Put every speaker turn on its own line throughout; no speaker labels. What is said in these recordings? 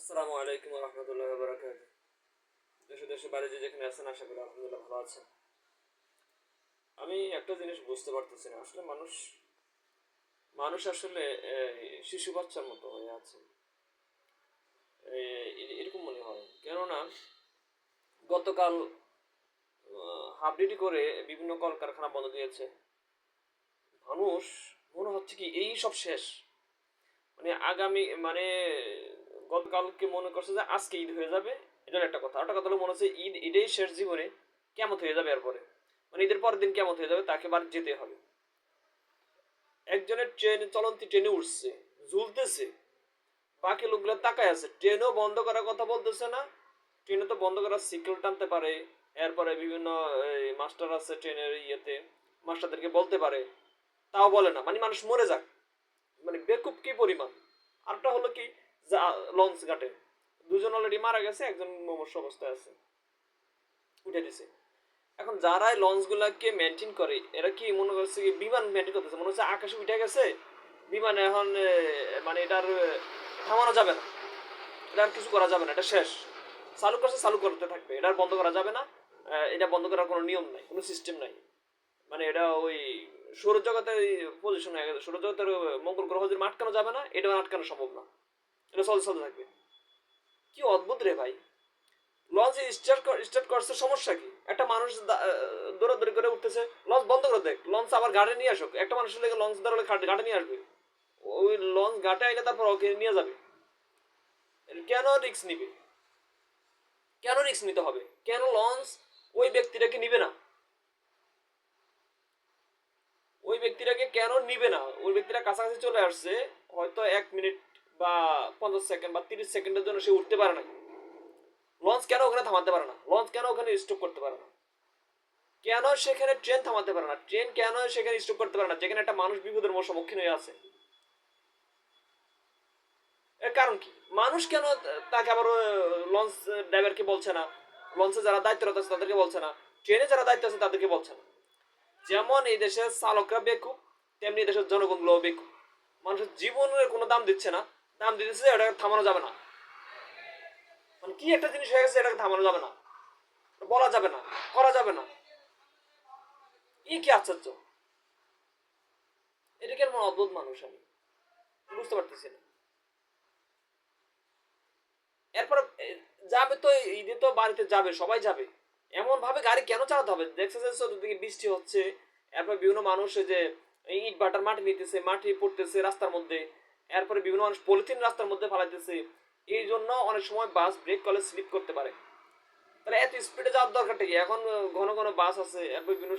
আসসালামু আলাইকুম রহমতুল্লাহ বারাকাত। দেশে দেশে বাইরে যে যেখানে আছেন আশা করি আলহামদুলিল্লাহ ভালো আছেন। আমি একটা জিনিস বুঝতে পারতেছি না, আসলে মানুষ মানুষ আসলে শিশু বাচ্চার মতো হয়ে আছে। এরকম মনে হয় কেননা গতকাল হাফ ডিউটি করে বিভিন্ন কলকারখানা বন্ধ দিয়েছে। মানুষ মনে হচ্ছে কি এই সব শেষ, মানে আগামী মানে গতকালকে মনে করছে যে আজকে ঈদ হয়ে যাবে। এটার একটা কথা, একটা কথা হলো মনে হচ্ছে ঈদেই শেষ জীবনে কেমত হয়ে যাবে। এরপরে মানে ঈদের পরের দিন কেমত হয়ে যাবে, তাকে বার যেতে হবে। একজনের চলন্তি ট্রেনে উঠছে, ঝুলতেছে, বাকি লোকগুলো তাকায় আছে, ট্রেনও বন্ধ করার কথা বলতেছে না। ট্রেনে তো বন্ধ করার সিকেল টানতে পারে, এরপরে বিভিন্ন মাস্টার আছে ট্রেনের ইয়েতে, মাস্টারদেরকে বলতে পারে, তাও বলে না। মানে মানুষ মরে যাক, মানে বেকুব কি পরিমাণ। আরটা হলো কি, যা লঞ্চ ঘাটে দুজন অলরেডি মারা গেছে, একজন মুমূর্ষু অবস্থায় আছে, উঠে দিছে। এখন যারা লঞ্চ গুলাকে মেনটেন করে এরা কি মনে করছে কি বিমান মেনটেন করতেছে, মনে হচ্ছে আকাশে উঠে গেছে বিমান, এখন মানে এটার থামানো যাবে না, এটা আর কিছু করা যাবে না, এটা শেষ। চালু করছে, চালু করতে থাকবে, এটা আর বন্ধ করা যাবে না। এটা বন্ধ করার কোনো নিয়ম নাই, কোনো সিস্টেম নাই। মানে এটা ওই সৌরজগতের পজিশন হয়ে গেছে, সৌরজগতের মঙ্গল গ্রহ যদি আটকানো যাবে না, এটা আটকানো সম্ভব না, এটা চলতে চলতে থাকবে। কি অদ্ভুত রে ভাই। লঞ্চ স্টার্ট করছে, সমস্যা কি? একটা মানুষ দৌড়াদৌড়ি করে উঠতেছে, লঞ্চ বন্ধ করে দেখ, লঞ্চ আবার ঘাটে নিয়ে আসুক। একটা মানুষের লেগে লঞ্চ দাঁড়ালে ঘাটে নিয়ে আসবে, ওই লঞ্চ ঘাটে আইলে তারপর ওকে নিয়ে যাবে। কেন রিক্স নিবে? কেন রিক্স নিতে হবে? কেন লঞ্চ ওই ব্যক্তিটাকে নিবে না? ওই ব্যক্তিটাকে কেন নিবে না? ওই ব্যক্তিটা কাছাকাছি চলে আসছে, হয়তো 1 মিনিট বা 50 সেকেন্ড বা 30 সেকেন্ডের জন্য সে উঠতে পারে না। লঞ্চ কেন ওখানে থামাতে পারে না? লঞ্চ কেন ওখানে স্টপ করতে পারে না? কেন সেখানে ট্রেন থামাতে পারে না? ট্রেন কেন সেখানে স্টপ করতে পারে না যেখানে একটা মানুষ বিপদের সম্মুখীন হয়ে আছে? এর কারণ কি? মানুষ কেন তাকে আবার লঞ্চ ড্রাইভারকে বলছে না, লঞ্চে যারা দায়িত্বরত আছে তাদেরকে বলছে না, ট্রেনে যারা দায়িত্ব আছে তাদেরকে বলছে না? যেমন এই দেশের চালকরা বেকুব, তেমনি এই দেশের জনগণগুলো বেকুব। মানুষের জীবনের কোনো দাম দিচ্ছে না, দাম দিতেছে এটাকে থামানো যাবে না। মানে কি একটা জিনিস হয়ে গেছে, এটাকে থামানো যাবে না, বলা যাবে না, করা যাবে না। কি আশ্চর্য! এটা কেমন অদ্ভুত মানুষ, আমি বুঝতে পারতেছি না। এরপর যাবে তো, ঈদে তো বাড়িতে যাবে, সবাই যাবে, এমন ভাবে গাড়ি কেন চালাতে হবে? দেখছে যে চতুর্দিকে বৃষ্টি হচ্ছে, এরপর বিভিন্ন মানুষ যে ইট বাটার মাটি নিতেছে, মাটি পড়তেছে রাস্তার মধ্যে, এরপরে বিভিন্ন মানুষ পলিথিন রাস্তার মধ্যে ফালাইতেছে। এই জন্য অনেক সময় বাস ব্রেক করলে স্লিপ করতে পারে। তাহলে এত স্পিডে যাওয়ার দরকারটা কি? এখন ঘন ঘন বাস আছে, এরপর বিভিন্ন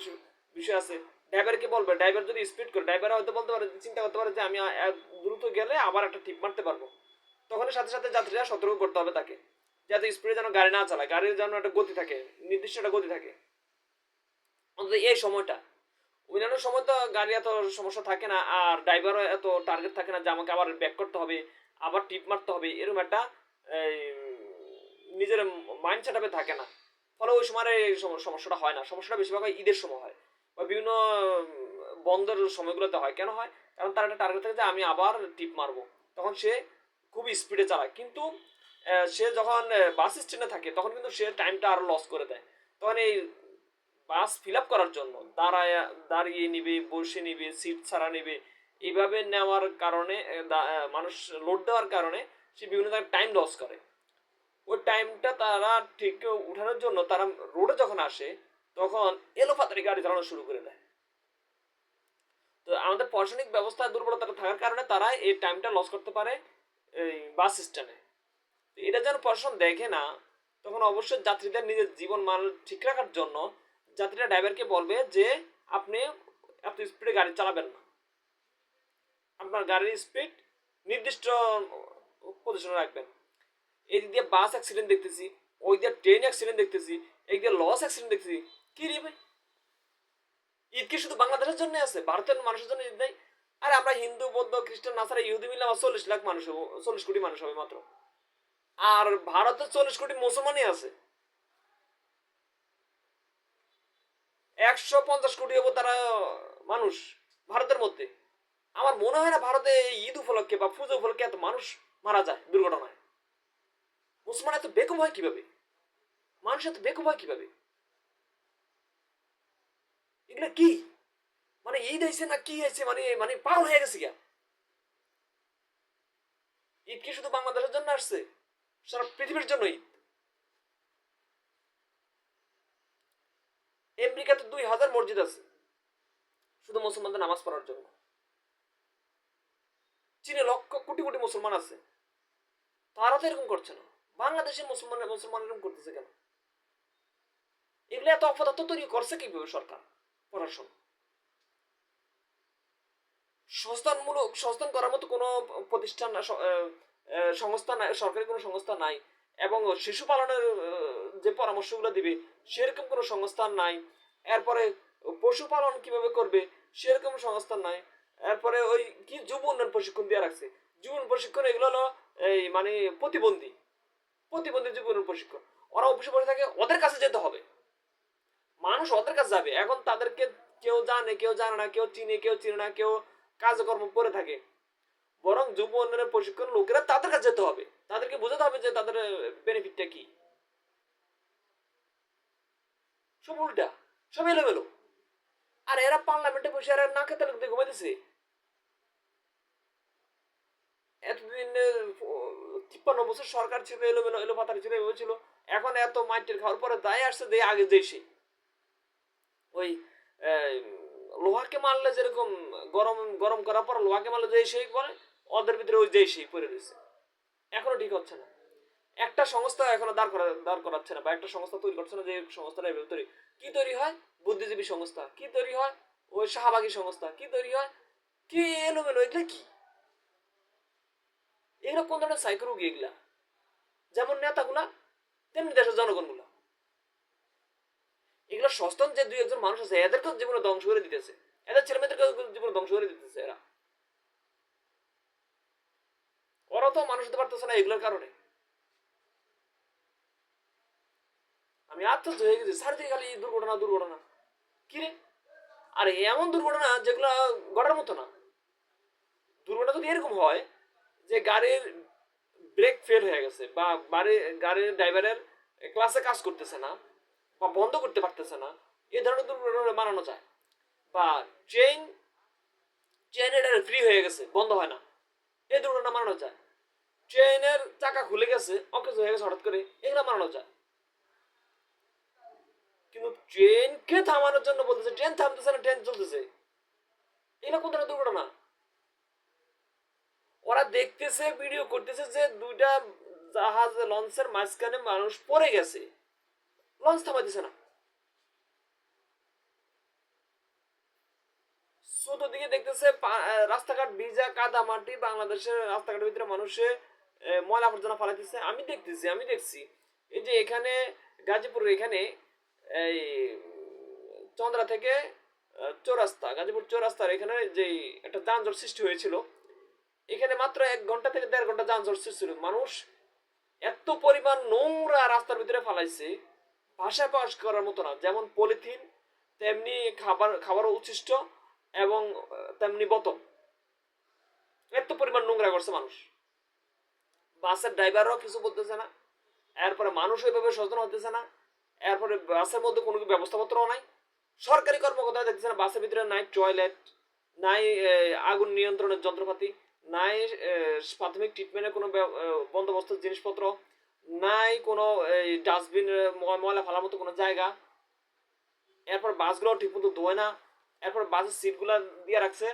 বিষয় আছে। ড্রাইভারকে বলবে, ড্রাইভার যদি স্পিড করে, ড্রাইভার হয়তো বলতে পারে, চিন্তা করতে পারে যে আমি দ্রুত গেলে আবার একটা টিপ মারতে পারবো। তখন সাথে সাথে যাত্রীরা সতর্ক করতে হবে তাকে, যাতে স্পিডে যেন গাড়ি না চালায়, গাড়ির যেন একটা গতি থাকে, নির্দিষ্ট একটা গতি থাকে অন্তত এই সময়টা। অন্যান্য সময় তো গাড়ি এত সমস্যা থাকে না, আর ড্রাইভারও এত টার্গেট থাকে না যে আমাকে আবার ব্যাক করতে হবে, আবার টিপ মারতে হবে, এরকম একটা নিজের মাইন্ড সেট আপে থাকে না। ফলে ওই সময় এই সমস্যাটা হয় না। সমস্যাটা বেশিরভাগ হয় ঈদের সময় হয়, বা বিভিন্ন বন্ধের সময়গুলোতে হয়। কেন হয়? কারণ তার একটা টার্গেট থাকে যে আমি আবার টিপ মারবো, তখন সে খুব স্পিডে চালায়। কিন্তু সে যখন বাস স্ট্যান্ডে থাকে তখন কিন্তু সে টাইমটা আরো লস করে দেয়। তখন এই বাস ফিল আপ করার জন্য দাঁড়ায়, দাঁড়িয়ে নিবে, বসে নিবে, সিট ছাড়া নিবে, এইভাবে নেওয়ার কারণে মানুষ লোড দেওয়ার কারণে সে বিভিন্ন জায়গায় টাইম লস করে। ওই টাইমটা তারা ঠিক উঠানোর জন্য তারা রোডে যখন আসে তখন এলোপাতাড়ি গাড়ি চালানো শুরু করে দেয়। তো আমাদের প্রশাসনিক ব্যবস্থা দুর্বলতা থাকার কারণে তারা এই টাইমটা লস করতে পারে এই বাস স্ট্যান্ডে। এটা যেন প্রশাসন দেখে না, তখন অবশ্যই যাত্রীদের নিজের জীবন মান ঠিক রাখার জন্য যাত্রীরা ড্রাইভারকে বলবে যে আপনি এত স্পিডে গাড়ি চালাবেন না, আপনার গাড়ির স্পিড নির্দিষ্ট পজিশনে রাখবেন। এই দিক দিয়ে বাস অ্যাক্সিডেন্ট দেখতেছি, ওই দিয়ে ট্রেন অ্যাক্সিডেন্ট দেখতেছি, এই দিয়ে লস অ্যাক্সিডেন্ট দেখতেছি। কি রে ভাই, ঈদ কি শুধু বাংলাদেশের জন্য আছে? ভারতের মানুষের জন্য ঈদ নেই? আরে আমরা হিন্দু, বৌদ্ধ, খ্রিস্টান, নাসারা, ইহুদি মিলে আমার 40 লাখ মানুষ হবো, 40 কোটি মানুষ হবে মাত্র। আর ভারতে 40 কোটি মুসলমানই আছে, 150 কোটি হবো তারা মানুষ ভারতের মধ্যে। আমার মনে হয় না ভারতে ঈদ উপলক্ষে বা পুজো উপলক্ষে এত মানুষ মারা যায় দুর্ঘটনায়। মুসলমান এত বেকুব হয় কিভাবে? মানুষ এত বেকুব হয় কিভাবে? এগুলো কি? মানে ঈদ হয়েছে না কি হয়েছে, মানে মানে পাগল হয়ে গেছে গিয়া। ঈদ কি শুধু বাংলাদেশের জন্য আসছে? সারা পৃথিবীর জন্য ঈদ। আমেরিকাতে 2000 মসজিদ আছে শুধু মুসলমানদের নামাজ পড়ার জন্য। চীনে লক্ষ কোটি কোটি মুসলমান আছে, তারা তো এরকম করছে না। বাংলাদেশে মুসলমান এরকম করতেছে কেন? এগুলো এত অপদার্থ তৈরি করছে কিভাবে সরকার প্রশাসন? সংস্থান করার মতো কোনো প্রতিষ্ঠান সংস্থা নাই, সরকারি কোনো সংস্থা নাই। এবং শিশু পালনের যে পরামর্শগুলো দিবে সেরকম কোনো সংস্থান নাই। এরপরে পশুপালন কিভাবে করবে সেরকম সংস্থান নাই। এরপরে ওই কি যুব উন্নয়ন প্রশিক্ষণ দিয়ে রাখছে। যুব উন্নয়ন প্রশিক্ষণ এগুলো হলো এই মানে প্রতিবন্ধী প্রতিবন্ধী যুব উন্নয়ন প্রশিক্ষণ। ওরা অফিসে বসে থাকে, ওদের কাছে যেতে হবে। মানুষ ওদের কাছে যাবে। এখন তাদেরকে কেউ জানে কেউ জানে না, কেউ চিনে কেউ চিনে না, কেউ কাজকর্ম করে থাকে। বরং যুব উন্নয়নের প্রশিক্ষণ লোকেরা তাদের কাছে যেতে হবে, তাদেরকে বোঝাতে হবে যে তাদের বেনিফিটটা কি। সব উল্টা, সব এলোমেলো। আর এরা পার্লামেন্টে বসে আর না খেতে লোক ঘুমাইতেছে। এতদিন 53 বছর সরকার ছিল, এলোমেলো এলো পাতার ছিল, এভাবে ছিল। এখন এত মাইটের খাওয়ার পরে দায় আসছে দিয়ে আগে যেই ওই লোহাকে মারলে যেরকম গরম গরম করার পর লোহাকে মারলে যেই সেই করে, ওদের ভিতরে ওই যেই সেই পড়ে রয়েছে। এখনো ঠিক হচ্ছে না। একটা সংস্থা এখনো দাঁড় করাচ্ছে না, বা একটা সংস্থা তৈরি করছে না যে সংস্থাটা এভাবে তৈরি। কি তৈরি হয়? বুদ্ধিজীবী সংস্থা। কি তৈরি হয়? ওই শাহবাগী সংস্থা। কি তৈরি হয়? কি এলোমেলো, এগুলা কি? এগুলো কোন ধরনের সাইকোরোগী এগুলা? যেমন নেতাগুলা তেমনি দেশের জনগণগুলা। এগুলো সস্তন যে দুই একজন মানুষ আছে এদেরকেও জীবনে ধ্বংস করে দিতেছে, এদের ছেলে মেয়েদেরকে জীবনে ধ্বংস করে দিতেছে। এরা ওরা তো মানুষ হতে পারতেছে না এগুলোর কারণে। আমি আশ্চর্য হয়ে গেছি, চারিদিকে খালি দুর্ঘটনা দুর্ঘটনা। কিরে, আর এমন দুর্ঘটনা যেগুলো ঘটার মতো না। দুর্ঘটনা যদি এরকম হয় যে গাড়ির ব্রেক ফেল হয়ে গেছে, বা গাড়ির ড্রাইভারের ক্লাসে কাজ করতেছে না, বা বন্ধ করতে পারতেছে না, এই ধরনের দুর্ঘটনা মানানো যায়। বা ট্রেনের ফ্রি হয়ে গেছে, বন্ধ হয় না, এই দুর্ঘটনা মানানো যায়। ট্রেনের চাকা খুলে গেছে, অকেজ হয়ে গেছে হঠাৎ করে, এগুলো মানানো যায়। কিন্তু ট্রেনকে থামানোর জন্য বলতেছে, ট্রেন থামতেছে না, ট্রেন চলতেছে, এগুলো কোন ধরনের দুর্ঘটনা? ওরা দেখতেছে, ভিডিও করতেছে যে দুইটা জাহাজ লঞ্চের মাঝখানে মানুষ পড়ে গেছে, লঞ্চ থামাইতেছে না। চতুর্দিকে দেখতেছে রাস্তাঘাট ভিজা, কাদা মাটি। বাংলাদেশের রাস্তাঘাটের ভিতরে মানুষে ময়লা আবর্জনা ফালাইতেছে। আমি দেখছি এই যে এখানে গাজীপুরের এখানে এই চন্দ্রা থেকে চৌরাস্তা, গাজীপুর চৌরাস্তার এখানে যে একটা যানজট সৃষ্টি হয়েছিল, এখানে মাত্র 1 ঘন্টা থেকে 1.5 ঘন্টা যানজট সৃষ্টি ছিল। মানুষ এত পরিমাণ নোংরা রাস্তার ভিতরে ফালাইছে, ভাষায় প্রকাশ করার মতো না। যেমন পলিথিন, তেমনি খাবার উচ্ছিষ্ট, এবং তেমনি বোতল। এত পরিমাণ নোংরা করছে মানুষ। বাসের ড্রাইভাররাও কিছু বলতেছে না, এরপরে মানুষ ওইভাবে সচেতন হতেছে না। এরপরে বাসের মধ্যে কোনো ব্যবস্থাপত্রও নাই। সরকারি কর্মকর্তা দেখতেছে না, বাসের ভিতরে নাই টয়লেট, নাই আগুন নিয়ন্ত্রণের যন্ত্রপাতি, নাই প্রাথমিক ট্রিটমেন্টের কোনো বন্দোবস্তের জিনিসপত্র, নাই কোনো ডাস্টবিন, ময়লা ফেলার মতো কোনো জায়গা। এরপর বাসগুলো ঠিকমতো ধোয় না। এরপর বাসের সিটগুলো দিয়ে রাখছে,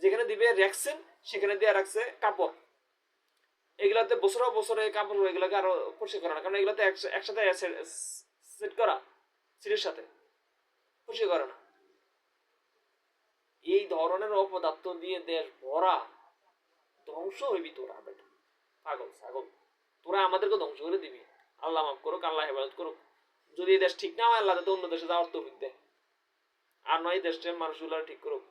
যেখানে দিবে র্যাকসিন সেখানে দিয়ে রাখছে কাপড়। এগুলাতে বছর বছরে কাপড় এগুলোকে আরো পরিষ্কার করে না, কারণ এগুলোতে একসাথে সেট করা, সিটের সাথে পরিষ্কার করে না। এই ধরনের অপদার্থ দিয়ে দেশ ভরা। ধ্বংস হইবি তোরা বেটা, পাগল ছাগল। তোরা আমাদেরকে ধ্বংস করে দিবি। আল্লাহ মাফ করুক, আল্লাহ হেফাজত করুক। যদি এই দেশ ঠিক না হয়, আল্লাহ যাতে অন্য দেশে যাওয়ার তৌফিক দেয়। আর নয় দেশটা মানুষগুলো ঠিক করুক।